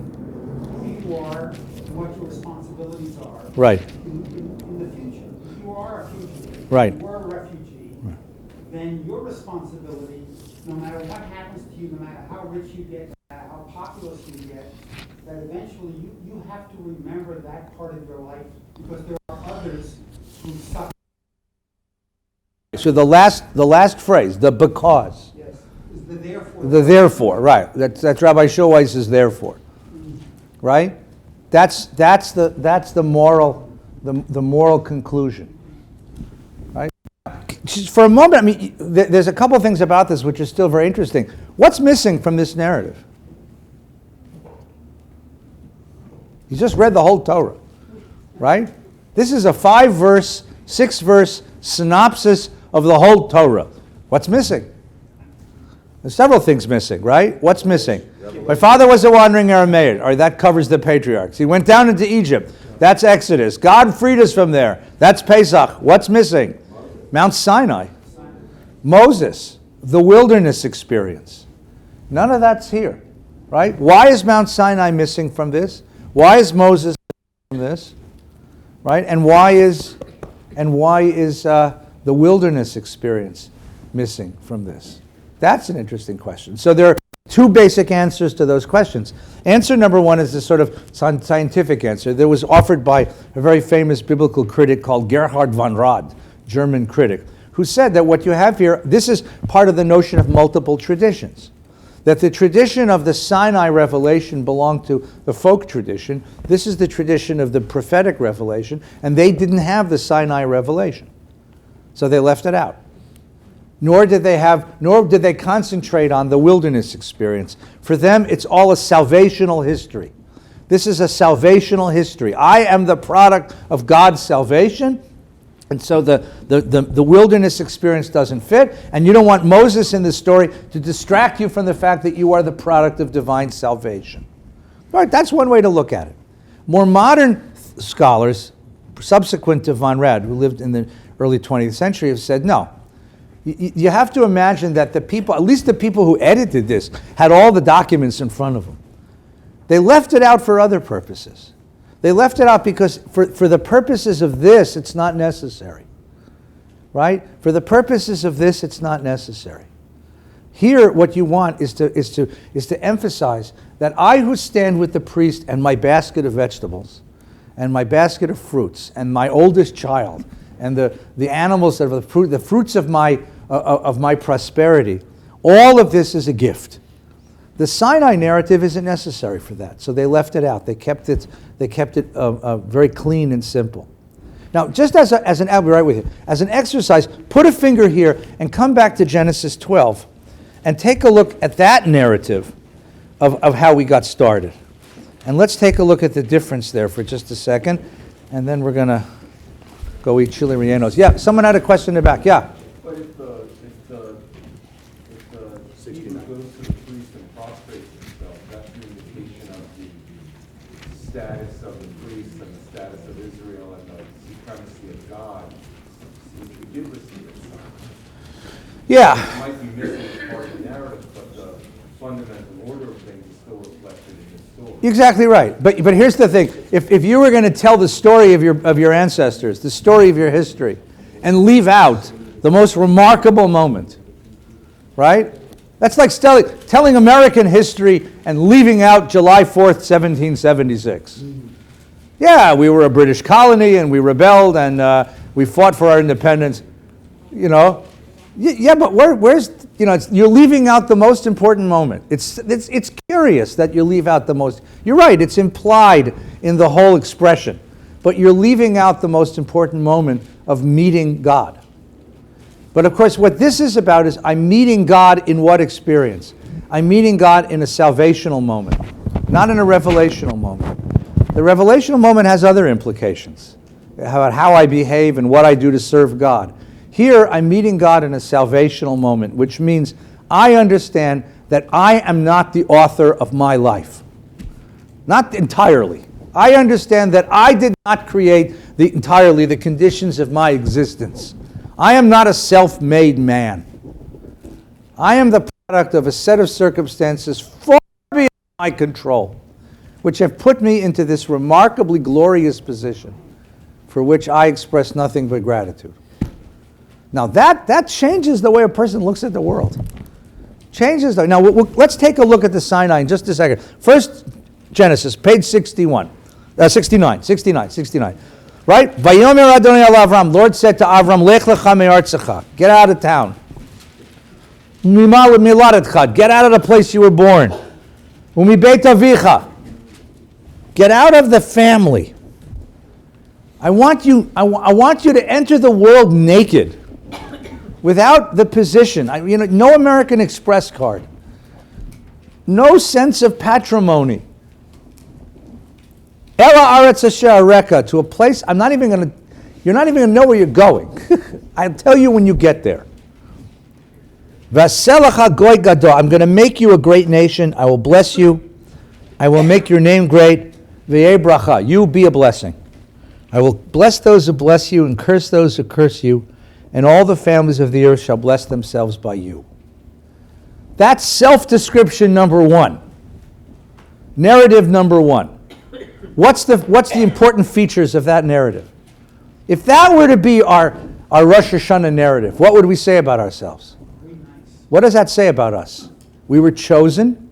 who you are and what your responsibilities are Right. In the future, if you are a fugitive, Right. you were a refugee, then your responsibility, no matter what happens to you, no matter how rich you get, no matter how populous you get, that eventually you have to remember that part of your life because there are others who suffer. So the last phrase, the because. Yes, is the therefore. The therefore, right. That's Rabbi Schulweiss's therefore. Right? That's the moral conclusion. Right? Just for a moment, I mean, there's a couple things about this which are still very interesting. What's missing from this narrative? You just read the whole Torah, right? This is a 5-verse, 6-verse synopsis of the whole Torah. What's missing? There's several things missing, right? What's missing? My father was a wandering Aramaean. All right, that covers the patriarchs. He went down into Egypt. That's Exodus. God freed us from there. That's Pesach. What's missing? Mount Sinai. Moses. The wilderness experience. None of that's here, right? Why is Mount Sinai missing from this? Why is Moses missing from this? Right? And why is the wilderness experience missing from this? That's an interesting question. So there are two basic answers to those questions. Answer number one is this sort of scientific answer that was offered by a very famous biblical critic called Gerhard von Rad, German critic, who said that what you have here, this is part of the notion of multiple traditions. That the tradition of the Sinai revelation belonged to the folk tradition. This is the tradition of the prophetic revelation, and they didn't have the Sinai revelation. So they left it out. Nor did they concentrate on the wilderness experience. For them, it's all a salvational history. This is a salvational history. I am the product of God's salvation, and so the wilderness experience doesn't fit, and you don't want Moses in the story to distract you from the fact that you are the product of divine salvation. All right, that's one way to look at it. More modern scholars, subsequent to von Rad, who lived in the early 20th century, have said, no. You have to imagine that the people, at least the people who edited this, had all the documents in front of them. They left it out for other purposes. They left it out because for the purposes of this, it's not necessary. Right? For the purposes of this, it's not necessary. Here, what you want is to emphasize that I who stand with the priest and my basket of vegetables, and my basket of fruits, and my oldest child, and the animals that are the fruits of my prosperity, all of this is a gift. The Sinai narrative isn't necessary for that, so they left it out. They kept it very clean and simple. Now, just I'll be right with you. As an exercise, put a finger here and come back to Genesis 12, and take a look at that narrative of how we got started. And let's take a look at the difference there for just a second, and then we're going to go eat chili rellenos. Yeah, someone had a question in the back. Yeah. But if the Hebrew goes to the priest and prostrates himself, that's the indication of the status of the priest and the status of Israel and the supremacy of God, which we did receive at some. Yeah. It might be missing as part of the narrative, but the fundamental order of things is still reflected in the story. Exactly right. But here's the thing. If you were going to tell the story of your ancestors, the story of your history, and leave out the most remarkable moment, right? That's like telling American history and leaving out July 4th, 1776. Yeah, we were a British colony and we rebelled and we fought for our independence. You know, yeah, but where's you're leaving out the most important moment. It's curious that you leave out the most. You're right. It's implied in the whole expression, but you're leaving out the most important moment of meeting God. But of course, what this is about is I'm meeting God in what experience? I'm meeting God in a salvational moment, not in a revelational moment. The revelational moment has other implications about how I behave and what I do to serve God. Here, I'm meeting God in a salvational moment, which means I understand that I am not the author of my life. Not entirely. I understand that I did not create entirely the conditions of my existence. I am not a self-made man. I am the product of a set of circumstances far beyond my control, which have put me into this remarkably glorious position for which I express nothing but gratitude. Now that changes the way a person looks at the world. Changes the, now let's take a look at the Sinai in just a second. First Genesis, page 69. Right? Vayomer Adonai al Avram, Lord said to Avram, Lech lecha me'artzecha, get out of town. Mimah miladetcha, get out of the place you were born. Umibeit avicha, get out of the family. I want you to enter the world naked, without the position. No American Express card, no sense of patrimony. Ela aretz asher areka, to a place you're not even going to know where you're going. I'll tell you when you get there. Vaselacha goy gadol, I'm going to make you a great nation. I will bless you. I will make your name great. V'yeh bracha, you be a blessing. I will bless those who bless you and curse those who curse you, and all the families of the earth shall bless themselves by you. That's self-description number one. Narrative number one. What's the important features of that narrative? If that were to be our Rosh Hashanah narrative, what would we say about ourselves? What does that say about us? We were chosen.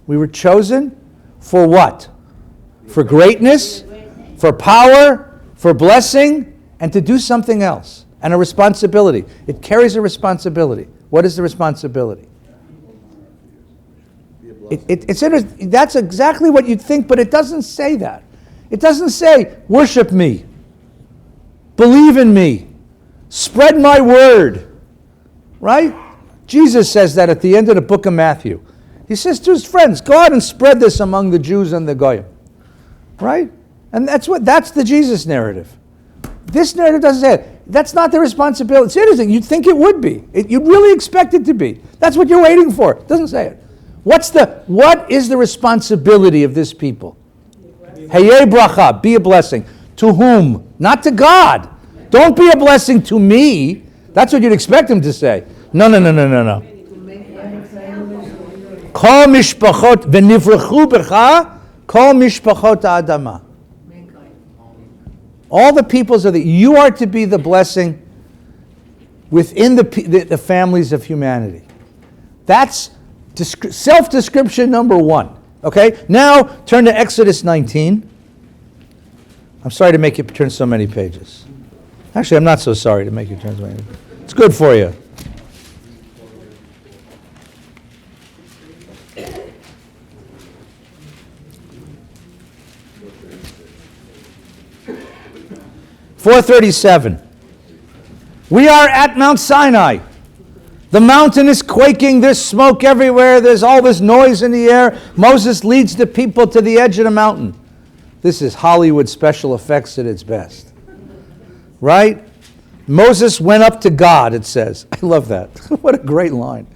We were chosen for what? For greatness, for power, for blessing, and to do something else. And a responsibility. It carries a responsibility. What is the responsibility? It's interesting. That's exactly what you'd think, but it doesn't say that. It doesn't say, worship me, believe in me, spread my word, right? Jesus says that at the end of the book of Matthew. He says to his friends, go out and spread this among the Jews and the Goyim, right? And that's the Jesus narrative. This narrative doesn't say it. That's not the responsibility. It's interesting. You'd think it would be. You'd really expect it to be. That's what you're waiting for. It doesn't say it. What is the responsibility of this people? Hayei bracha, be a blessing. To whom? Not to God. Don't be a blessing to me. That's what you'd expect him to say. No. Kol mishpachot v'nivrachu b'cha, kol mishpachot ha'adama. All the peoples of you are to be the blessing within the families of humanity. That's self-description number one. Okay? Now, turn to Exodus 19. I'm sorry to make you turn so many pages. Actually, I'm not so sorry to make you turn so many pages. It's good for you. (437). We are at Mount Sinai. The mountain is quaking, there's smoke everywhere, there's all this noise in the air. Moses leads the people to the edge of the mountain. This is Hollywood special effects at its best. Right? Moses went up to God, it says. I love that. What a great line.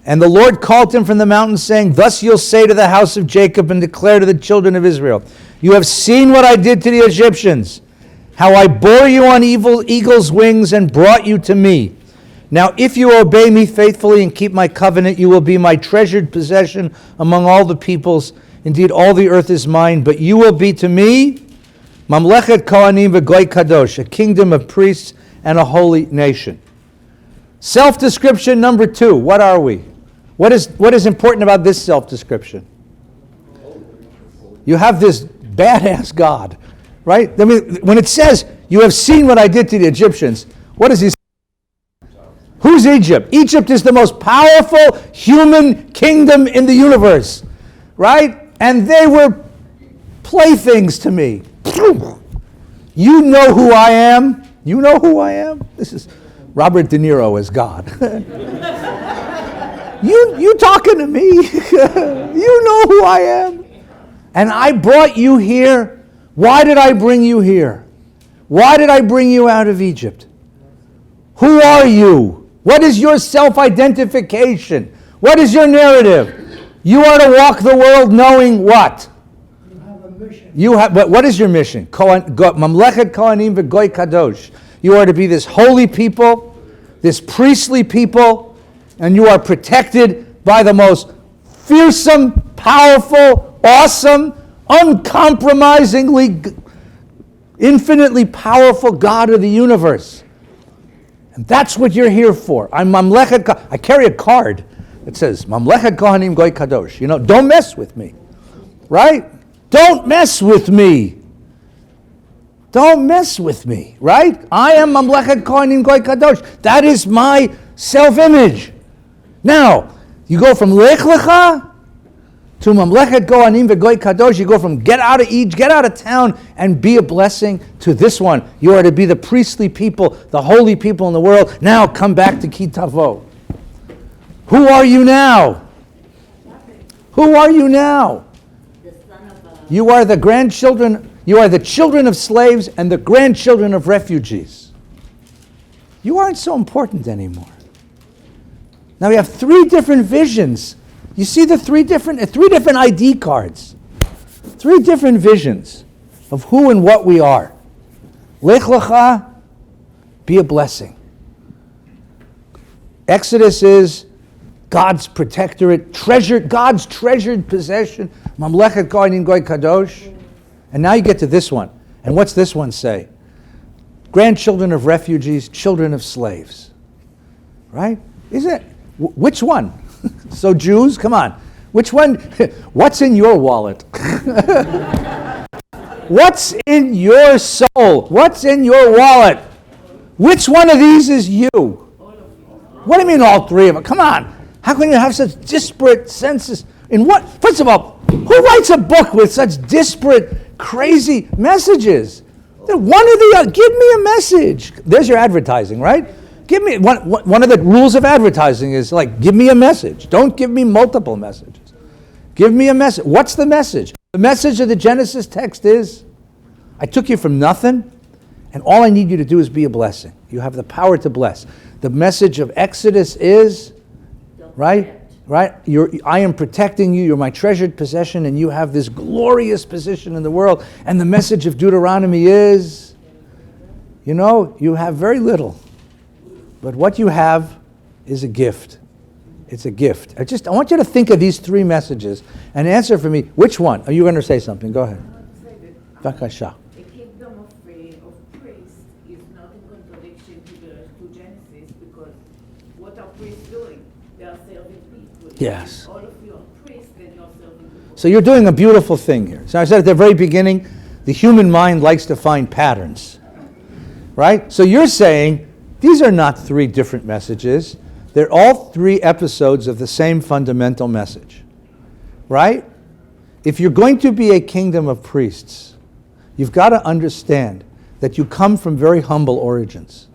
And the Lord called him from the mountain, saying, thus you'll say to the house of Jacob and declare to the children of Israel, you have seen what I did to the Egyptians, how I bore you on eagle's wings and brought you to me. Now, if you obey me faithfully and keep my covenant, you will be my treasured possession among all the peoples. Indeed, all the earth is mine, but you will be to me Mamlechet Kohanim v'Goy Kadosh, a kingdom of priests and a holy nation. Self-description number two, what are we? What is important about this self-description? You have this badass God, right? I mean, when it says, you have seen what I did to the Egyptians, what does he say? Who's Egypt? Egypt is the most powerful human kingdom in the universe, right? And they were playthings to me. You know who I am? You know who I am? This is Robert De Niro as God. You talking to me? You know who I am? And I brought you here. Why did I bring you here? Why did I bring you out of Egypt? Who are you? What is your self-identification? What is your narrative? You are to walk the world knowing what? You have a mission. What is your mission? Mamlechet Kohanim v'Goy Kadosh. You are to be this holy people, this priestly people, and you are protected by the most fearsome, powerful, awesome, uncompromisingly infinitely powerful God of the universe. And that's what you're here for. I'm Mamlechet Kohanim. I carry a card that says, Mamlechet Kohanim Goy Kadosh. You know, don't mess with me. Right? Don't mess with me. Don't mess with me. Right? I am Mamlechet Kohanim Goy Kadosh. That is my self-image. Now, you go from Lech Lecha to Mamlechet Kohanim V'Goy Kadosh. You go from get out of Egypt, get out of town, and be a blessing, to this one. You are to be the priestly people, the holy people in the world. Now come back to Ki Tavo. Who are you now? Who are you now? You are the grandchildren, you are the children of slaves and the grandchildren of refugees. You aren't so important anymore. Now we have three different visions. You see the three different ID cards. Three different visions of who and what we are. Lech Lecha, be a blessing. Exodus is God's protectorate, God's treasured possession. Mamlechet Kohanim Goy Kadosh. And now you get to this one. And what's this one say? Grandchildren of refugees, children of slaves. Right? Isn't it? Which one? So Jews, come on. Which one? What's in your wallet? What's in your soul? What's in your wallet? Which one of these is you? What do you mean all three of them? Come on. How can you have such disparate senses? In what? First of all, who writes a book with such disparate, crazy messages? One or the other. Give me a message. There's your advertising, right? Give me one of the rules of advertising is like, give me a message. Don't give me multiple messages. Give me a message. What's the message? The message of the Genesis text is, I took you from nothing, and all I need you to do is be a blessing. You have the power to bless. The message of Exodus is, right? I am protecting you. You're my treasured possession, and you have this glorious position in the world. And the message of Deuteronomy is, you have very little. But what you have is a gift. It's a gift. I want you to think of these three messages and answer for me, which one? Are you going to say something? Go ahead. Bakasha. The kingdom of priests is not in contradiction to Genesis, because what are priests doing? They are serving people. Yes. All of you are priests, then you're serving people. So you're doing a beautiful thing here. So I said at the very beginning, the human mind likes to find patterns. Right? So you're saying, these are not three different messages. They're all three episodes of the same fundamental message. Right? If you're going to be a kingdom of priests, you've got to understand that you come from very humble origins.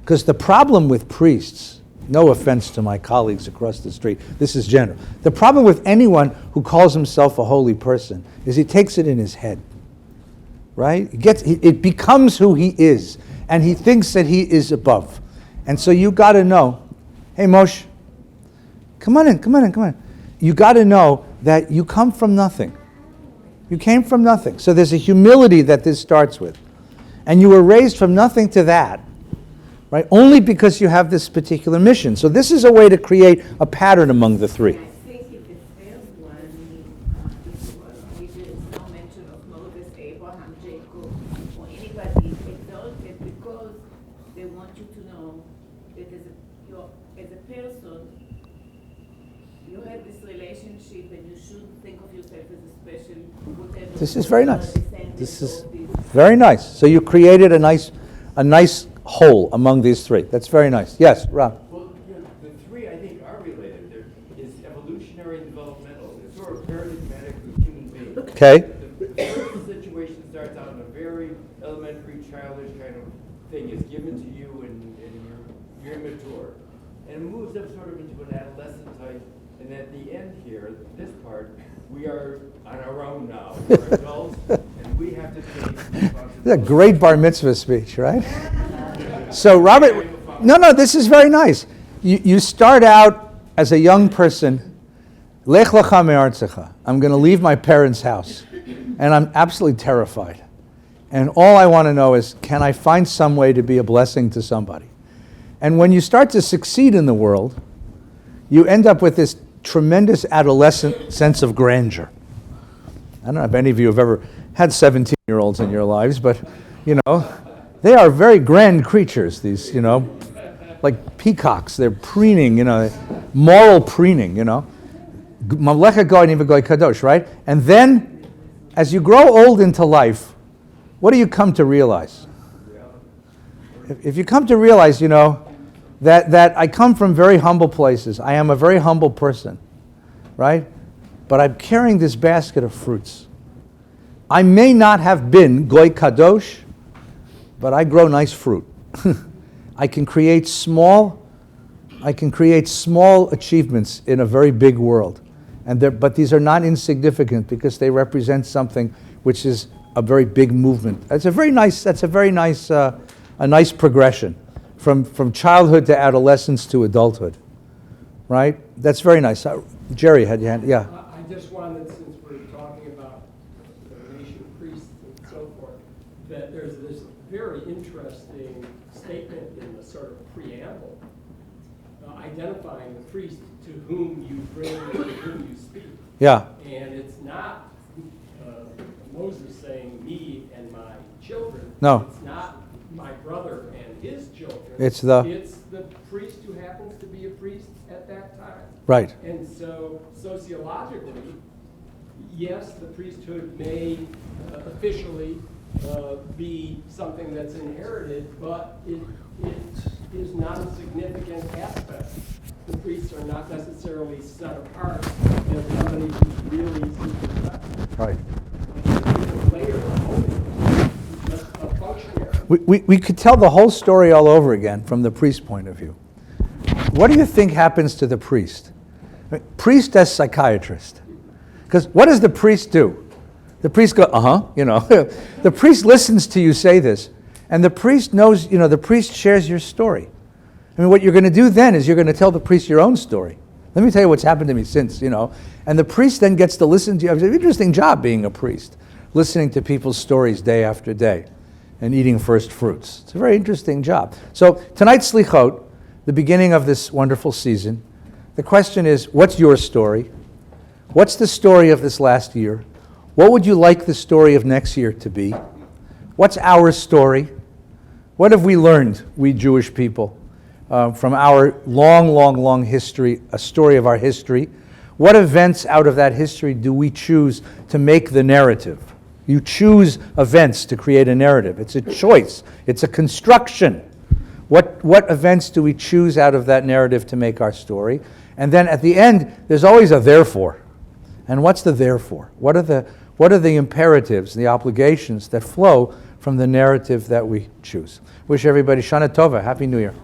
Because the problem with priests, no offense to my colleagues across the street, this is general. The problem with anyone who calls himself a holy person is he takes it in his head. Right? It becomes who he is. And he thinks that he is above. And so you got to know, hey Moshe, come on in. You got to know that you come from nothing. You came from nothing. So there's a humility that this starts with. And you were raised from nothing to that, right? Only because you have this particular mission. So this is a way to create a pattern among the three. I think if the first one, there is no mention of Moses, Abraham, Jacob, or anybody exalted, because they want you to know that as a person, you have this relationship, and you shouldn't think of yourself as a special whatever. This is very nice. This is very nice. So you created a nice whole among these three. That's very nice. Yes, Rob. Well, the three I think are related. There is evolutionary and developmental. It's sort of paradigmatic with human beings. Okay. The first situation starts out in a very elementary, childish kind of thing. It's given to you and you're immature. And it moves up sort of into an adolescent type. And at the end here, this part, we are on our own now. We're adults, and we have to take responsibility. This is a great bar mitzvah speech, right? So Robert, no, this is very nice. You start out as a young person, Lech lecha me'artzecha. I'm going to leave my parents' house, and I'm absolutely terrified. And all I want to know is, can I find some way to be a blessing to somebody? And when you start to succeed in the world, you end up with this tremendous adolescent sense of grandeur. I don't know if any of you have ever had 17-year-olds in your lives, but You know, they are very grand creatures, these, like peacocks. They're preening, moral preening, Mamlecha goy niva goy kadosh, right? And then, as you grow old into life, what do you come to realize? If you come to realize, that I come from very humble places. I am a very humble person, right? But I'm carrying this basket of fruits. I may not have been goy kadosh, but I grow nice fruit. I can create small achievements in a very big world. But these are not insignificant because they represent something which is a very big movement. That's a very nice progression from childhood to adolescence to adulthood, right? That's very nice. Jerry had your hand, yeah. I just wanted, since we're talking about the nation of priests and so forth, that there's this very interesting statement in the sort of preamble identifying the priest to whom you bring and to whom you speak. Yeah. And it's not Moses saying me and my children. No. It's not my brother and his children. It's the priest who happens to be a priest at that time. Right. And so sociologically, yes, the priesthood may officially be something that's inherited, but it is not a significant aspect. The priests are not necessarily set apart as somebody who's really super special. Right. Later, just a functionary. We could tell the whole story all over again from the priest's point of view. What do you think happens to the priest? Priest as psychiatrist. Because what does the priest do? The priest goes, The priest listens to you say this, and the priest knows, the priest shares your story. I mean, what you're going to do then is you're going to tell the priest your own story. Let me tell you what's happened to me since, And the priest then gets to listen to you. It's an interesting job being a priest, listening to people's stories day after day and eating first fruits. It's a very interesting job. So tonight's Slichot, the beginning of this wonderful season, the question is, what's your story? What's the story of this last year? What would you like the story of next year to be? What's our story? What have we learned, we Jewish people, from our long history, a story of our history? What events out of that history do we choose to make the narrative? You choose events to create a narrative. It's a choice. It's a construction. What events do we choose out of that narrative to make our story? And then at the end, there's always a therefore. And what's the therefore? What are the imperatives, the obligations that flow from the narrative that we choose? Wish everybody Shana Tova, Happy New Year.